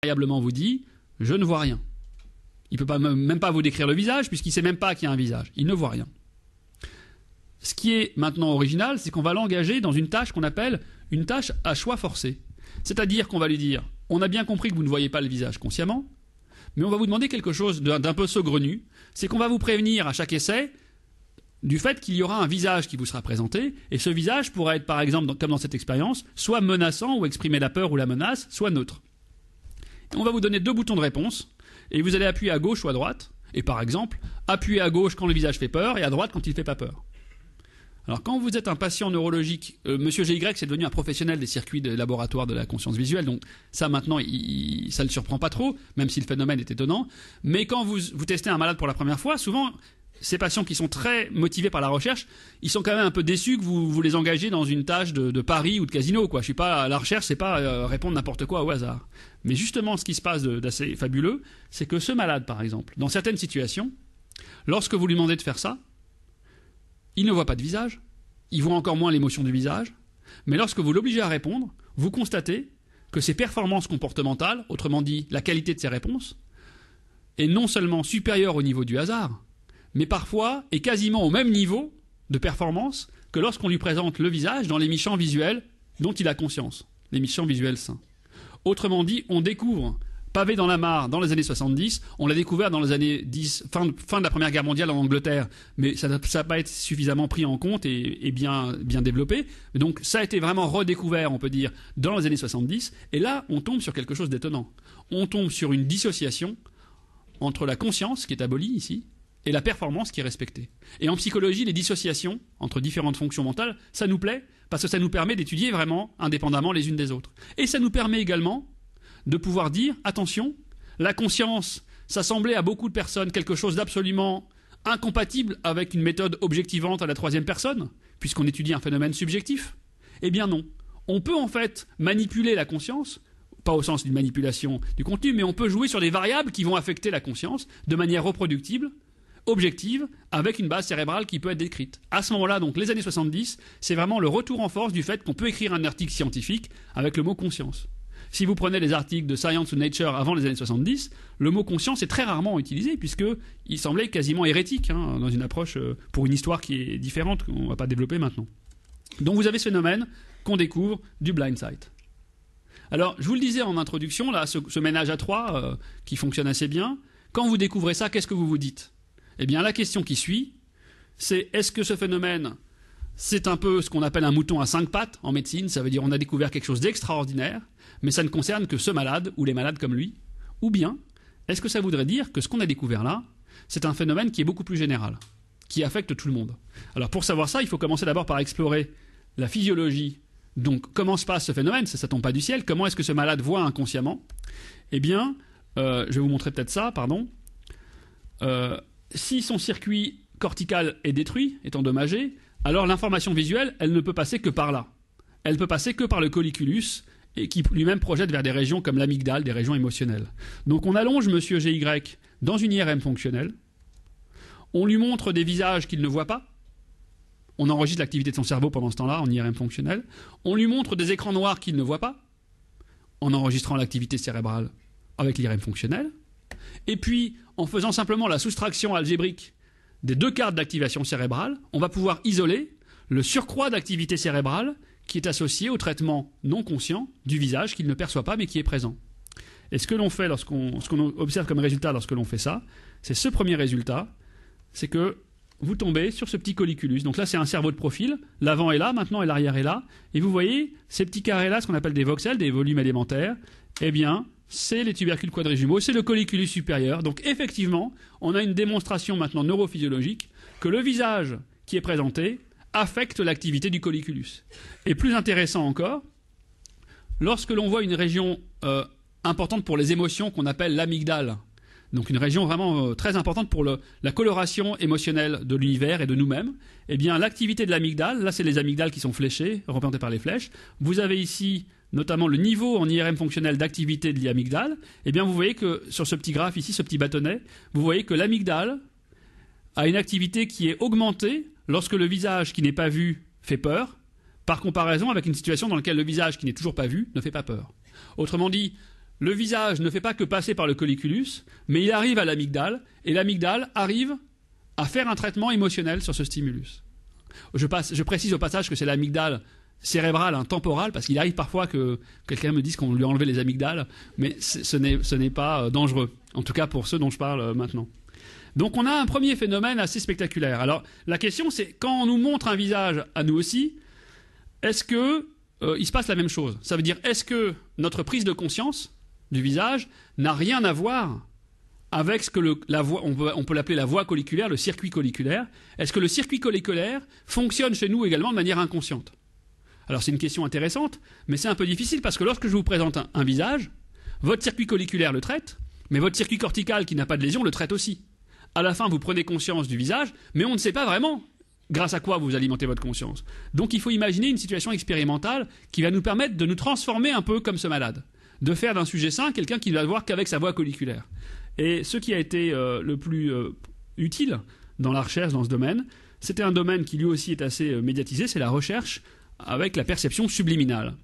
invariablement vous dit « je ne vois rien ». Il ne peut même pas vous décrire le visage puisqu'il ne sait même pas qu'il y a un visage. Il ne voit rien. Ce qui est maintenant original, c'est qu'on va l'engager dans une tâche qu'on appelle une tâche à choix forcé. C'est-à-dire qu'on va lui dire « on a bien compris que vous ne voyez pas le visage consciemment, mais on va vous demander quelque chose d'un peu saugrenu, c'est qu'on va vous prévenir à chaque essai du fait qu'il y aura un visage qui vous sera présenté, et ce visage pourra être, par exemple, comme dans cette expérience, soit menaçant ou exprimer la peur ou la menace, soit neutre. Et on va vous donner 2 boutons de réponse, et vous allez appuyer à gauche ou à droite, et par exemple, appuyer à gauche quand le visage fait peur, et à droite quand il ne fait pas peur. Alors quand vous êtes un patient neurologique, Monsieur GY c'est devenu un professionnel des circuits de laboratoire de la conscience visuelle, donc ça maintenant ça ne le surprend pas trop, même si le phénomène est étonnant, mais quand vous testez un malade pour la première fois, souvent ces patients qui sont très motivés par la recherche, ils sont quand même un peu déçus que vous les engagez dans une tâche de pari ou de casino, quoi. Je suis pas, la recherche, c'est pas répondre n'importe quoi au hasard. Mais justement, ce qui se passe d'assez fabuleux, c'est que ce malade, par exemple, dans certaines situations, lorsque vous lui demandez de faire ça, il ne voit pas de visage, il voit encore moins l'émotion du visage, mais lorsque vous l'obligez à répondre, vous constatez que ses performances comportementales, autrement dit la qualité de ses réponses, est non seulement supérieure au niveau du hasard, mais parfois est quasiment au même niveau de performance que lorsqu'on lui présente le visage dans les champs visuels dont il a conscience, les champs visuels sains. Autrement dit, on découvre, pavé dans la mare dans les années 70, on l'a découvert dans les années 10, fin de la Première Guerre mondiale en Angleterre, mais ça n'a pas été suffisamment pris en compte et bien développé. Donc ça a été vraiment redécouvert, on peut dire, dans les années 70, et là, on tombe sur quelque chose d'étonnant. On tombe sur une dissociation entre la conscience, qui est abolie ici, et la performance qui est respectée. Et en psychologie, les dissociations entre différentes fonctions mentales, ça nous plaît parce que ça nous permet d'étudier vraiment indépendamment les unes des autres. Et ça nous permet également de pouvoir dire, attention, la conscience, ça semblait à beaucoup de personnes quelque chose d'absolument incompatible avec une méthode objectivante à la 3e personne, puisqu'on étudie un phénomène subjectif. Eh bien non. On peut en fait manipuler la conscience, pas au sens d'une manipulation du contenu, mais on peut jouer sur des variables qui vont affecter la conscience de manière reproductible, objective, avec une base cérébrale qui peut être décrite. À ce moment-là, donc, les années 70, c'est vraiment le retour en force du fait qu'on peut écrire un article scientifique avec le mot conscience. Si vous prenez les articles de Science ou Nature avant les années 70, le mot conscience est très rarement utilisé, puisqu'il semblait quasiment hérétique, dans une approche pour une histoire qui est différente, qu'on ne va pas développer maintenant. Donc vous avez ce phénomène qu'on découvre du blind sight. Alors, je vous le disais en introduction, là, ce ménage à 3 qui fonctionne assez bien, quand vous découvrez ça, qu'est-ce que vous vous dites ? Eh bien, la question qui suit, c'est est-ce que ce phénomène, c'est un peu ce qu'on appelle un mouton à 5 pattes en médecine, ça veut dire on a découvert quelque chose d'extraordinaire, mais ça ne concerne que ce malade ou les malades comme lui, ou bien est-ce que ça voudrait dire que ce qu'on a découvert là, c'est un phénomène qui est beaucoup plus général, qui affecte tout le monde. Alors pour savoir ça, il faut commencer d'abord par explorer la physiologie. Donc comment se passe ce phénomène ? Ça tombe pas du ciel. Comment est-ce que ce malade voit inconsciemment ? Eh bien, je vais vous montrer peut-être ça, pardon. Si son circuit cortical est détruit, est endommagé, alors l'information visuelle, elle ne peut passer que par là. Elle peut passer que par le colliculus, et qui lui-même projette vers des régions comme l'amygdale, des régions émotionnelles. Donc on allonge Monsieur GY dans une IRM fonctionnelle, on lui montre des visages qu'il ne voit pas, on enregistre l'activité de son cerveau pendant ce temps-là en IRM fonctionnelle, on lui montre des écrans noirs qu'il ne voit pas, en enregistrant l'activité cérébrale avec l'IRM fonctionnelle, et puis en faisant simplement la soustraction algébrique des 2 cartes d'activation cérébrale, on va pouvoir isoler le surcroît d'activité cérébrale qui est associé au traitement non conscient du visage qu'il ne perçoit pas mais qui est présent. Et ce que l'on fait ce qu'on observe comme résultat lorsque l'on fait ça, c'est ce premier résultat, c'est que vous tombez sur ce petit colliculus. Donc là, c'est un cerveau de profil, l'avant est là, maintenant et l'arrière est là, et vous voyez ces petits carrés-là, ce qu'on appelle des voxels, des volumes élémentaires, eh bien, c'est les tubercules quadrijumeaux, c'est le colliculus supérieur. Donc effectivement, on a une démonstration maintenant neurophysiologique que le visage qui est présenté affecte l'activité du colliculus. Et plus intéressant encore, lorsque l'on voit une région importante pour les émotions qu'on appelle l'amygdale, donc une région vraiment très importante pour la coloration émotionnelle de l'univers et de nous-mêmes, eh bien l'activité de l'amygdale, là c'est les amygdales qui sont fléchées, représentées par les flèches, vous avez ici notamment le niveau en IRM fonctionnel d'activité de l'amygdale, eh bien vous voyez que sur ce petit graphe ici, ce petit bâtonnet, vous voyez que l'amygdale a une activité qui est augmentée lorsque le visage qui n'est pas vu fait peur, par comparaison avec une situation dans laquelle le visage qui n'est toujours pas vu ne fait pas peur. Autrement dit, le visage ne fait pas que passer par le colliculus, mais il arrive à l'amygdale, et l'amygdale arrive à faire un traitement émotionnel sur ce stimulus. Je précise au passage que c'est l'amygdale cérébrale, temporale, parce qu'il arrive parfois que quelqu'un me dise qu'on lui a enlevé les amygdales, mais ce n'est pas dangereux, en tout cas pour ceux dont je parle maintenant. Donc on a un premier phénomène assez spectaculaire. Alors la question c'est, quand on nous montre un visage à nous aussi, est-ce que il se passe la même chose? Ça veut dire, est-ce que notre prise de conscience du visage n'a rien à voir avec ce que la voie, on peut l'appeler la voie colliculaire, le circuit colliculaire? Est-ce que le circuit colliculaire fonctionne chez nous également de manière inconsciente? Alors c'est une question intéressante, mais c'est un peu difficile parce que lorsque je vous présente un visage, votre circuit colliculaire le traite, mais votre circuit cortical qui n'a pas de lésion le traite aussi. À la fin, vous prenez conscience du visage, mais on ne sait pas vraiment grâce à quoi vous alimentez votre conscience. Donc il faut imaginer une situation expérimentale qui va nous permettre de nous transformer un peu comme ce malade, de faire d'un sujet sain quelqu'un qui ne va voir qu'avec sa voie colliculaire. Et ce qui a été le plus utile dans la recherche dans ce domaine, c'était un domaine qui lui aussi est assez médiatisé, c'est la recherche avec la perception subliminale.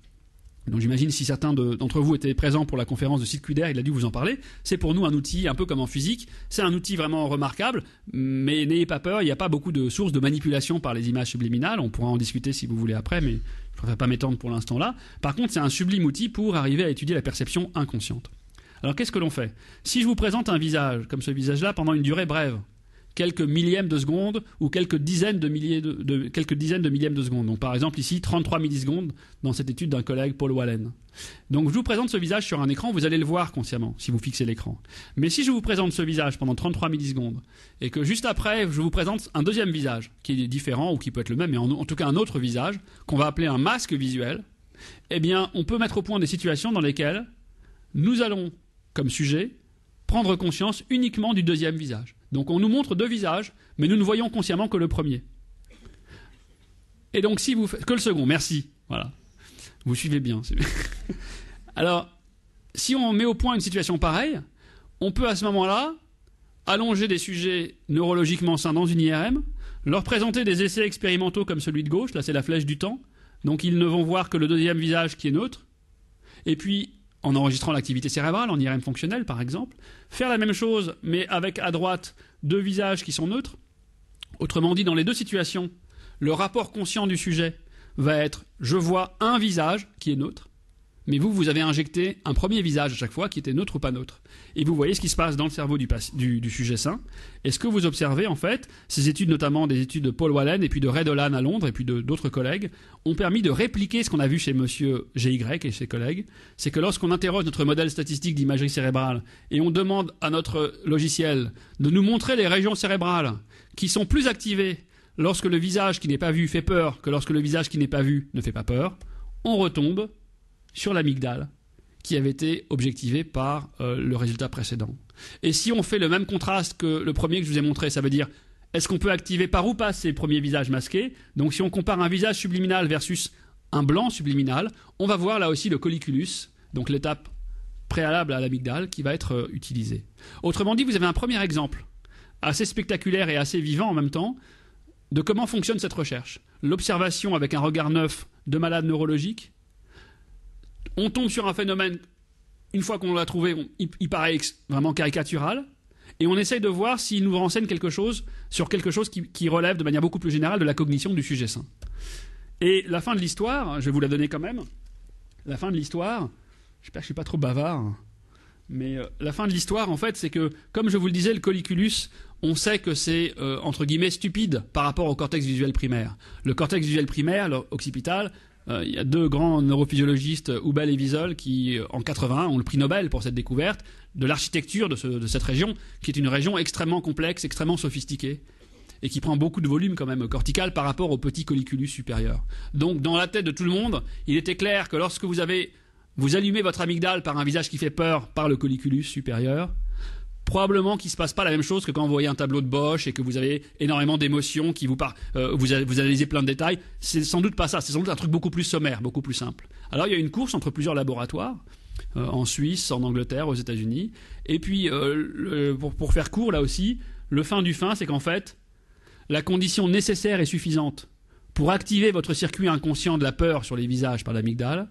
Donc j'imagine si certains d'entre vous étaient présents pour la conférence de Sid Kuder, il a dû vous en parler. C'est pour nous un outil un peu comme en physique. C'est un outil vraiment remarquable, mais n'ayez pas peur, il n'y a pas beaucoup de sources de manipulation par les images subliminales. On pourra en discuter si vous voulez après, mais je ne préfère pas m'étendre pour l'instant là. Par contre, c'est un sublime outil pour arriver à étudier la perception inconsciente. Alors qu'est-ce que l'on fait? Si je vous présente un visage, comme ce visage-là, pendant une durée brève, quelques millièmes de seconde ou quelques dizaines de millièmes de secondes. Donc par exemple ici 33 millisecondes dans cette étude d'un collègue Paul Wallen. Donc je vous présente ce visage sur un écran, vous allez le voir consciemment si vous fixez l'écran. Mais si je vous présente ce visage pendant 33 millisecondes et que juste après je vous présente un deuxième visage qui est différent ou qui peut être le même mais en tout cas un autre visage qu'on va appeler un masque visuel, eh bien on peut mettre au point des situations dans lesquelles nous allons comme sujet prendre conscience uniquement du deuxième visage. Donc on nous montre deux visages, mais nous ne voyons consciemment que le premier. Et donc si vous faites... Que le second, merci. Voilà. Vous suivez bien. Alors, si on met au point une situation pareille, on peut à ce moment-là allonger des sujets neurologiquement sains dans une IRM, leur présenter des essais expérimentaux comme celui de gauche, là c'est la flèche du temps, donc ils ne vont voir que le deuxième visage qui est neutre, et puis en enregistrant l'activité cérébrale, en IRM fonctionnelle par exemple, faire la même chose mais avec à droite deux visages qui sont neutres. Autrement dit, dans les deux situations, le rapport conscient du sujet va être « je vois un visage qui est neutre », mais vous avez injecté un premier visage à chaque fois qui était neutre ou pas neutre. Et vous voyez ce qui se passe dans le cerveau du sujet sain. Et ce que vous observez, en fait, ces études, notamment des études de Paul Wallen et puis de Ray Dolan à Londres et puis d'autres collègues, ont permis de répliquer ce qu'on a vu chez monsieur GY et ses collègues. C'est que lorsqu'on interroge notre modèle statistique d'imagerie cérébrale et on demande à notre logiciel de nous montrer les régions cérébrales qui sont plus activées lorsque le visage qui n'est pas vu fait peur que lorsque le visage qui n'est pas vu ne fait pas peur, on retombe sur l'amygdale qui avait été objectivée par le résultat précédent. Et si on fait le même contraste que le premier que je vous ai montré, ça veut dire est-ce qu'on peut activer par où passent ces premiers visages masqués? Donc si on compare un visage subliminal versus un blanc subliminal, on va voir là aussi le colliculus, donc l'étape préalable à l'amygdale qui va être utilisée. Autrement dit, vous avez un premier exemple assez spectaculaire et assez vivant en même temps de comment fonctionne cette recherche. L'observation avec un regard neuf de malades neurologiques. On tombe sur un phénomène, une fois qu'on l'a trouvé, il paraît vraiment caricatural, et on essaye de voir s'il nous renseigne quelque chose sur quelque chose qui relève de manière beaucoup plus générale de la cognition du sujet sain. Et la fin de l'histoire, je vais vous la donner quand même, la fin de l'histoire, j'espère que je ne suis pas trop bavard, mais la fin de l'histoire, en fait, c'est que, comme je vous le disais, le colliculus, on sait que c'est, entre guillemets, stupide par rapport au cortex visuel primaire. Le cortex visuel primaire, l'occipital, il y a deux grands neurophysiologistes, Hubel et Wiesel, qui, en 81, ont le prix Nobel pour cette découverte de l'architecture de cette région, qui est une région extrêmement complexe, extrêmement sophistiquée, et qui prend beaucoup de volume quand même cortical par rapport au petit colliculus supérieur. Donc, dans la tête de tout le monde, il était clair que lorsque vous allumez votre amygdale par un visage qui fait peur par le colliculus supérieur, probablement qu'il ne se passe pas la même chose que quand vous voyez un tableau de Bosch et que vous avez énormément d'émotions, vous analysez plein de détails. C'est sans doute pas ça, c'est sans doute un truc beaucoup plus sommaire, beaucoup plus simple. Alors il y a une course entre plusieurs laboratoires, en Suisse, en Angleterre, aux États-Unis. Et puis, pour faire court là aussi, le fin du fin, c'est qu'en fait, la condition nécessaire et suffisante pour activer votre circuit inconscient de la peur sur les visages par l'amygdale,